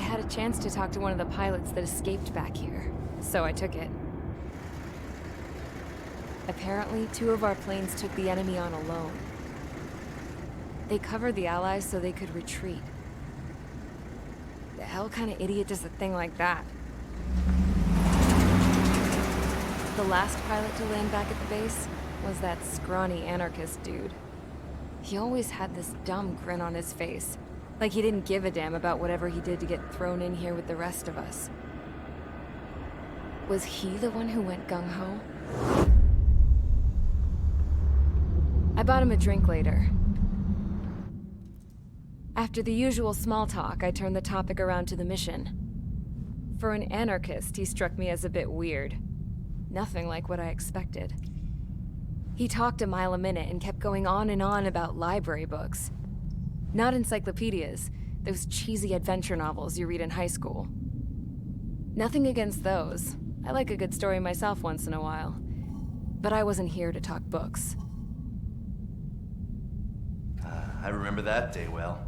had a chance to talk to one of the pilots that escaped back here, so I took it. Apparently, 2 of our planes took the enemy on alone. They covered the Allies so they could retreat. The hell kind of idiot does a thing like that? The last pilot to land back at the base was that scrawny anarchist dude. He always had this dumb grin on his face, like he didn't give a damn about whatever he did to get thrown in here with the rest of us. Was he the one who went gung-ho? I bought him a drink later. After the usual small talk, I turned the topic around to the mission. For an anarchist, he struck me as a bit weird. Nothing like what I expected. He talked a mile a minute and kept going on and on about library books. Not encyclopedias, those cheesy adventure novels you read in high school. Nothing against those. I like a good story myself once in a while. But I wasn't here to talk books. I remember that day well.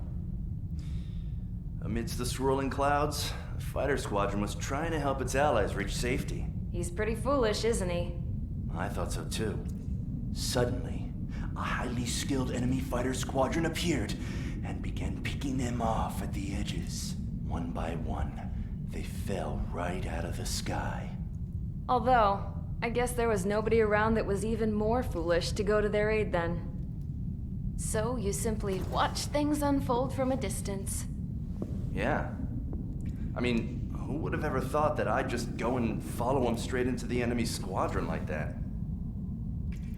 Amidst the swirling clouds, the fighter squadron was trying to help its allies reach safety. He's pretty foolish, isn't he? I thought so too. Suddenly, a highly skilled enemy fighter squadron appeared and began picking them off at the edges. One by one, they fell right out of the sky. Although, I guess there was nobody around that was even more foolish to go to their aid then. So you simply watch things unfold from a distance. Yeah. I mean, who would have ever thought that I'd just go and follow him straight into the enemy squadron like that?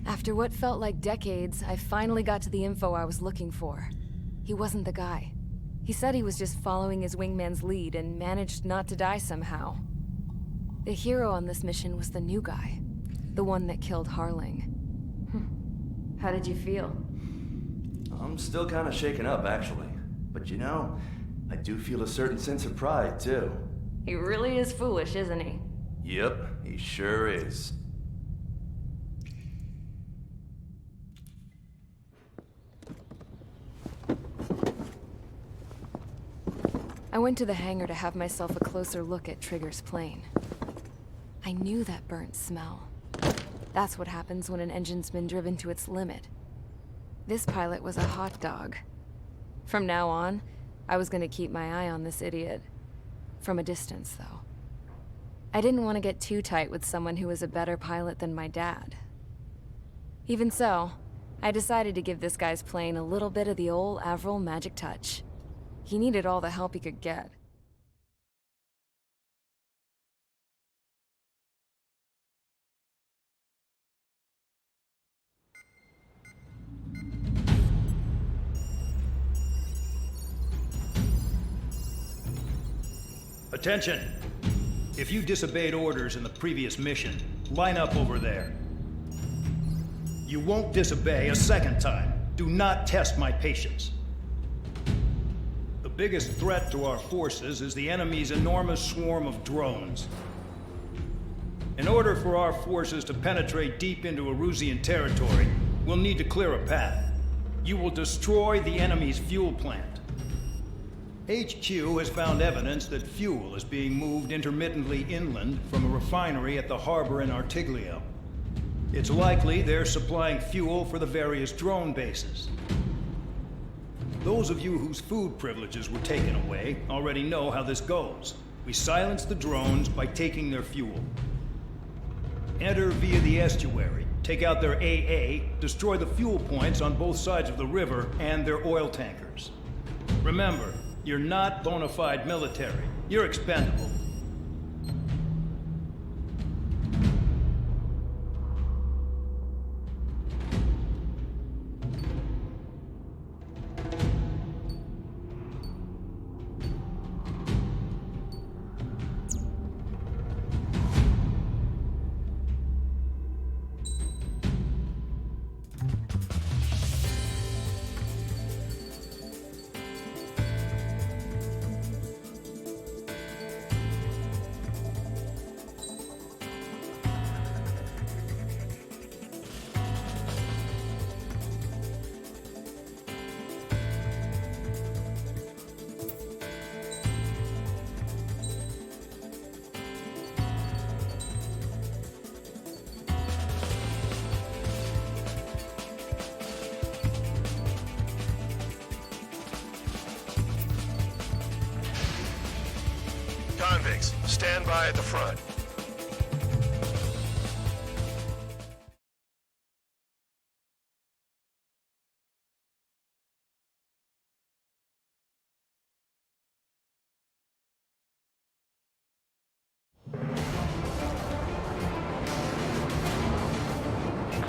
After what felt like decades, I finally got to the info I was looking for. He wasn't the guy. He said he was just following his wingman's lead and managed not to die somehow. The hero on this mission was the new guy. The one that killed Harling. How did you feel? I'm still kind of shaken up, actually. But you know, I do feel a certain sense of pride, too. He really is foolish, isn't he? Yep, he sure is. I went to the hangar to have myself a closer look at Trigger's plane. I knew that burnt smell. That's what happens when an engine's been driven to its limit. This pilot was a hot dog. From now on, I was gonna keep my eye on this idiot. From a distance, though. I didn't want to get too tight with someone who was a better pilot than my dad. Even so, I decided to give this guy's plane a little bit of the old Avril magic touch. He needed all the help he could get. Attention! If you disobeyed orders in the previous mission, line up over there. You won't disobey a second time. Do not test my patience. The biggest threat to our forces is the enemy's enormous swarm of drones. In order for our forces to penetrate deep into Erusian territory, we'll need to clear a path. You will destroy the enemy's fuel plant. HQ has found evidence that fuel is being moved intermittently inland from a refinery at the harbor in Artiglio. It's likely they're supplying fuel for the various drone bases. Those of you whose food privileges were taken away already know how this goes. We silence the drones by taking their fuel. Enter via the estuary, take out their AA, destroy the fuel points on both sides of the river and their oil tankers. Remember, you're not bona fide military. You're expendable. Convicts, stand by at the front.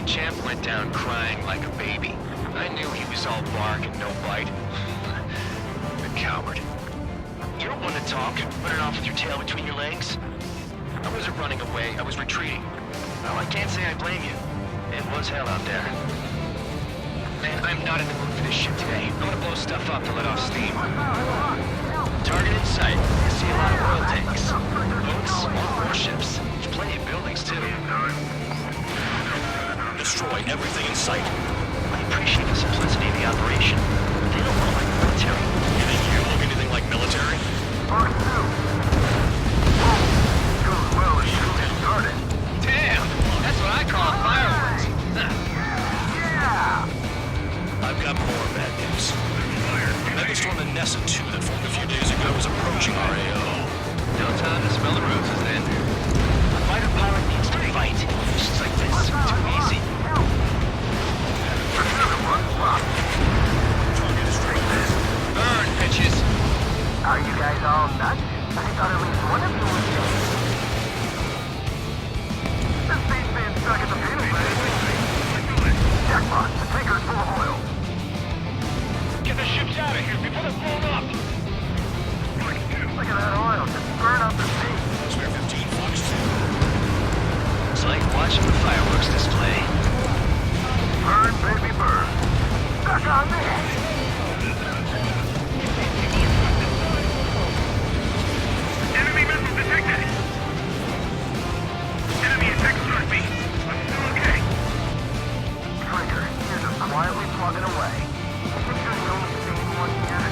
Champ went down crying like a baby. I knew he was all bark and no bite. The coward. You're one to talk, running off with your tail between your legs. I wasn't running away, I was retreating. Well, I can't say I blame you. It was hell out there. Man, I'm not in the mood for this shit today. I'm gonna blow stuff up to let off steam. Target in sight. You see a lot of oil tanks. Boats, more warships. There's plenty of buildings, too. Destroy everything in sight. I appreciate the simplicity of the operation. They don't look like military. You think you look anything like military? Damn! That's what I call fireworks. I've got more bad news. The megastorm in Nessa 2 that formed a few days ago is approaching our AO. No time to smell the roses then. A fighter pilot needs to fight. Missions like this are too easy. Burn, bitches! Are you guys all nuts? I thought at least one of you was dead. This beast being stuck at the fuel man. Jackpot, the tanker's full of oil. Get the ships out of here before they're blown up! Look at that oil, just burn up the sea. Spare 15, Fox 2. It's like watching the fireworks display. Burn, baby, burn. Stuck on me. Enemy missile detected! Enemy attack struck me. I'm still okay. Trigger, you're just quietly plugging away. You're the only sane one here.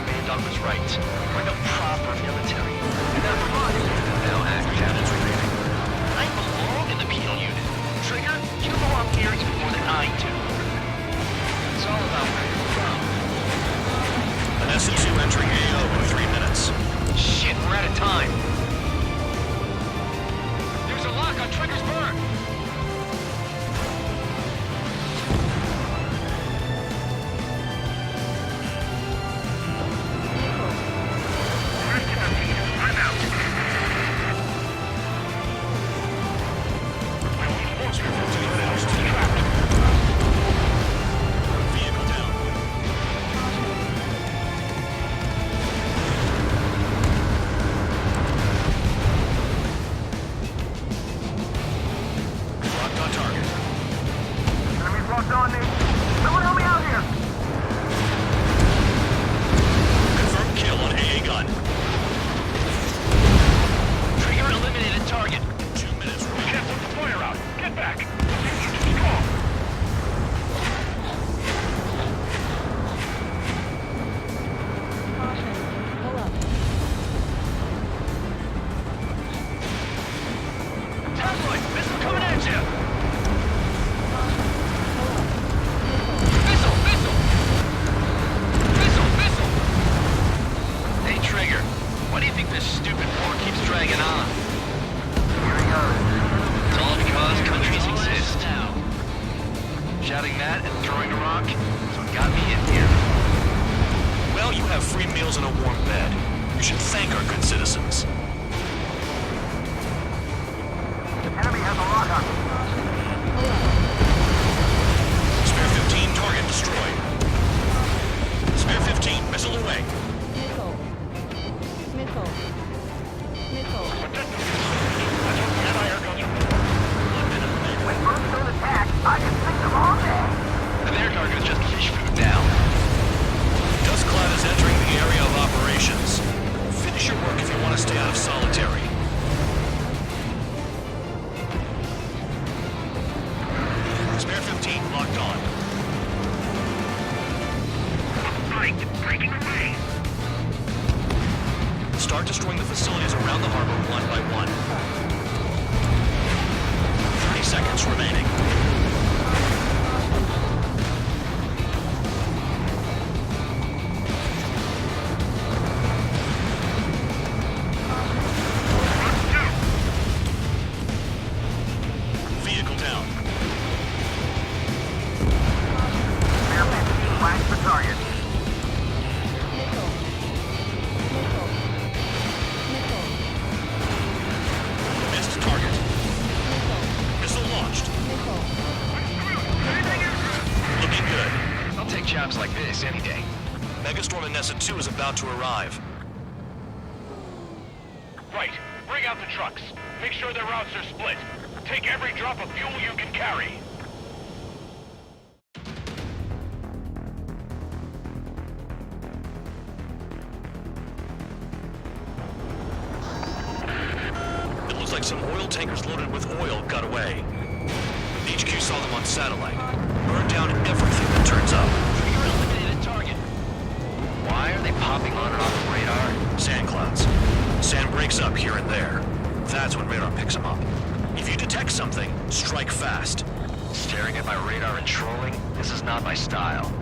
Bandog was right. We're no proper military. We're not fun. Now act cannons remaining. I belong in the penal unit. Trigger, you belong here even more than I do. It's all about where you're from. An S2 entering AO in 3 minutes. Shit, we're out of time. There's a lock on Trigger's burn. I'm out. My only force for 15 minutes to trapped. Vehicle down. Locked on target. Enemies locked on, Nate. Someone help me out here. Confirmed kill on AA gun. Trigger eliminated target. 2 minutes. We can't put the fire out. Get back. Strong. Tabloid, missile coming at you. Missile, missile. Missile, missile. Hey, Trigger. Why do you think this stupid war keeps dragging on? Here he goes. It's all because countries exist. Shouting that and throwing a rock is what got me in here. Well, you have free meals and a warm bed. You should thank our good citizens. Enemy has a lock on me. Spare 15, target destroyed. Spare 15, missile away. When birds don't attack, I can sink them all day. And their target is just fish food now. Dust cloud is entering the area of operations. Finish your work if you want to stay out of solitary. Spare 15 locked on. Right, breaking away. Start destroying the facilities around the harbor one by one. 30 seconds remaining. Nessa 2 is about to arrive. Right. Bring out the trucks. Make sure their routes are split. Take every drop of fuel you can carry. It looks like some oil tankers loaded with oil got away. HQ saw them on satellite. Burned down everything that turns up. Trigger eliminated target. Why are they popping on and off the radar? Sand clouds. Sand breaks up here and there. That's when radar picks them up. If you detect something, strike fast. Staring at my radar and trolling? This is not my style.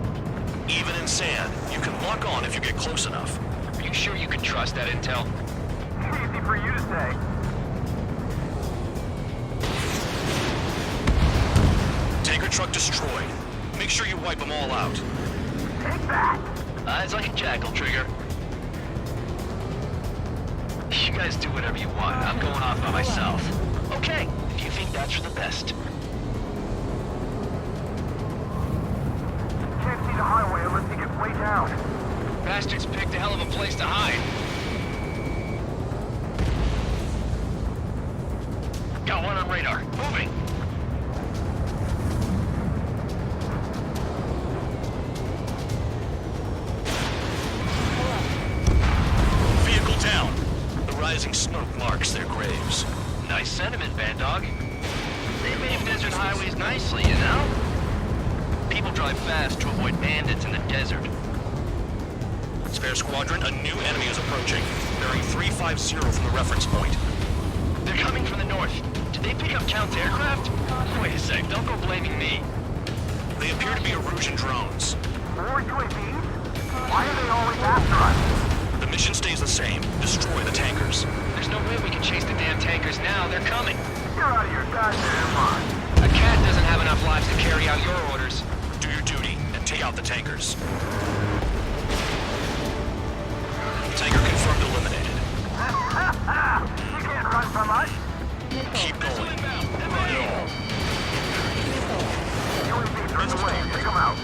Even in sand, you can lock on if you get close enough. Are you sure you can trust that intel? Easy for you to say. Tanker truck destroyed. Make sure you wipe them all out. Take that! Eyes like a jackal, Trigger. You guys do whatever you want. I'm going off by myself. Okay, if you think that's for the best. Can't see the highway unless you get way down. Bastards picked a hell of a place to hide. Got one on radar. Moving. Vehicle down. The rising smoke marks their graves. Nice sentiment, Bad Dog. They pave desert highways nicely, you know? People drive fast to avoid bandits in the desert. Spare Squadron, a new enemy is approaching. Bearing 350 from the reference point. They're coming from the north. Did they pick up Count's aircraft? Wait a sec, don't go blaming me. They appear to be Erusian drones. More UAVs? Why are they always after us? The mission stays the same. Destroy the tankers. There's no way we can chase the damn tankers now. They're coming. You're out of your goddamn mind. A cat doesn't have enough lives to carry out your orders. Do your duty and take out the tankers. Tanker confirmed eliminated. You can't run from us. Keep going. Run it all. UAVs are in the way. Take them out.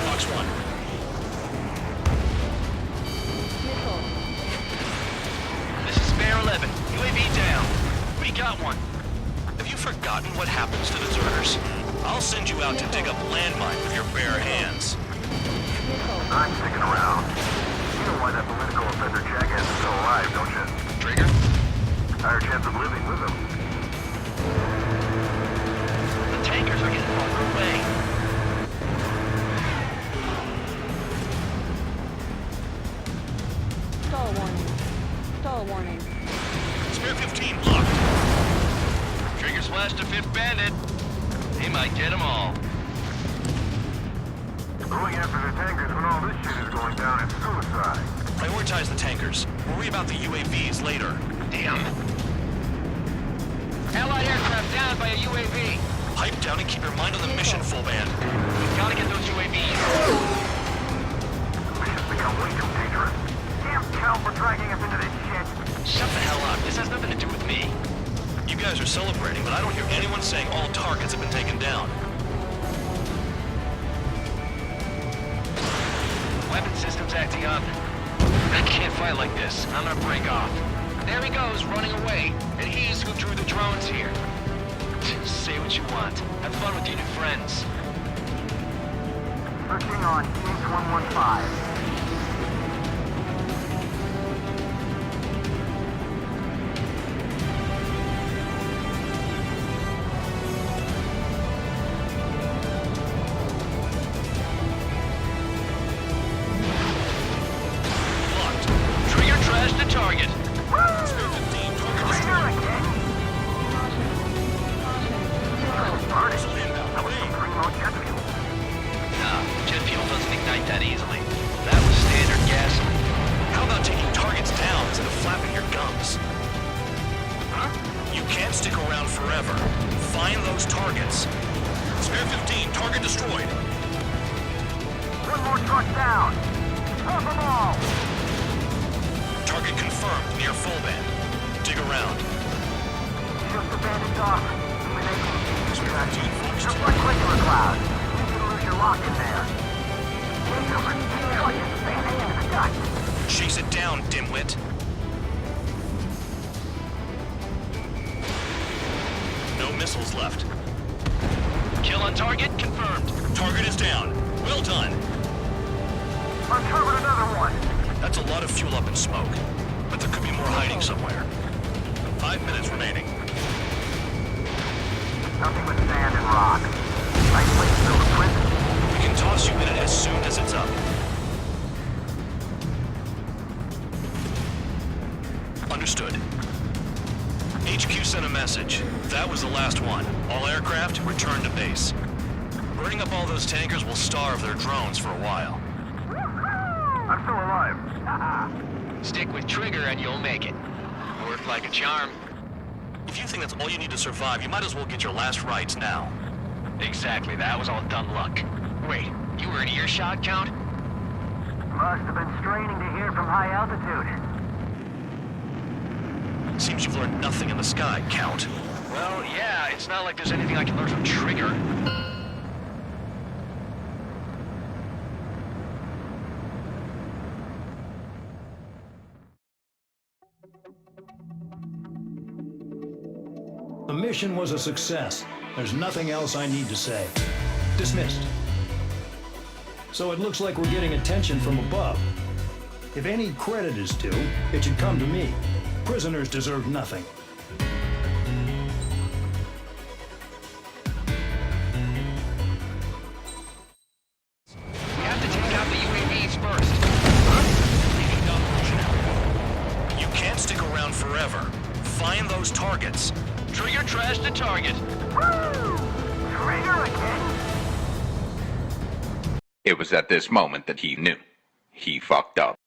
Box 1. This is Spare 11. UAV down. We got one. Have you forgotten what happens to deserters? I'll send you out to dig up landmine with your bare hands. I'm sticking around. You know why that political offender jackass is still alive, don't you? Trigger? Higher chance of living with him. The tankers are getting farther away. Stall warning. Stall warning. Spare 15 blocked. Trigger splashed a fifth bandit. He might get them all. Going after the tankers when all this shit is going down is suicide. Prioritize the tankers. Worry about the UAVs later. Damn. Allied aircraft down by a UAV. Pipe down and keep your mind on the mission, full band. We gotta get those UAVs. Mission's become way too dangerous. Damn Cal for dragging us into this shit. Shut the hell up. This has nothing to do with me. You guys are celebrating, but I don't hear anyone saying all targets have been taken down. Weapon system's acting up. I can't fight like this. I'm gonna break off. There he goes, running away. And he's who drew the drones here. Say what you want. Have fun with your new friends. Searching on TH-115. Blocked. Trigger trashed the target. Spare 15 target destroyed. Missile inbound. Away. Nah, jet fuel doesn't ignite that easily. That was standard gasoline. How about taking targets down instead of flapping your gums? Huh? You can't stick around forever. Find those targets. Spare 15, target destroyed. One more truck down. Drop them all. Target confirmed near full band. Dig around. Just the bandits off. Eliminate Spare 15 Just focused. like regular clouds. You can lose your locked in there. Takeover. Destroy this fan into the dust. Chase it down, dimwit. No missiles left. Kill on target confirmed. Target is down. Well done. Uncovered another one. That's a lot of fuel up in smoke. But there could be more hiding somewhere. 5 minutes remaining. Nothing but sand and rock. Nice place to build a prison. We can toss you in it as soon as it's up. Understood. HQ sent a message. That was the last one. All aircraft, return to base. Burning up all those tankers will starve their drones for a while. I'm still alive. Stick with Trigger and you'll make it. Worked like a charm. If you think that's all you need to survive, you might as well get your last rites now. Exactly, that was all dumb luck. Wait, you were in earshot, Count? Must have been straining to hear from high altitude. Seems you've learned nothing in the sky, Count. Well, yeah, it's not like there's anything I can learn from Trigger. The mission was a success. There's nothing else I need to say. Dismissed. So it looks like we're getting attention from above. If any credit is due, it should come to me. Prisoners deserve nothing. We have to take out the UAVs first. You can't stick around forever. Find those targets. Trigger trashed the target. Woo! Trigger again? It was at this moment that he knew. He fucked up.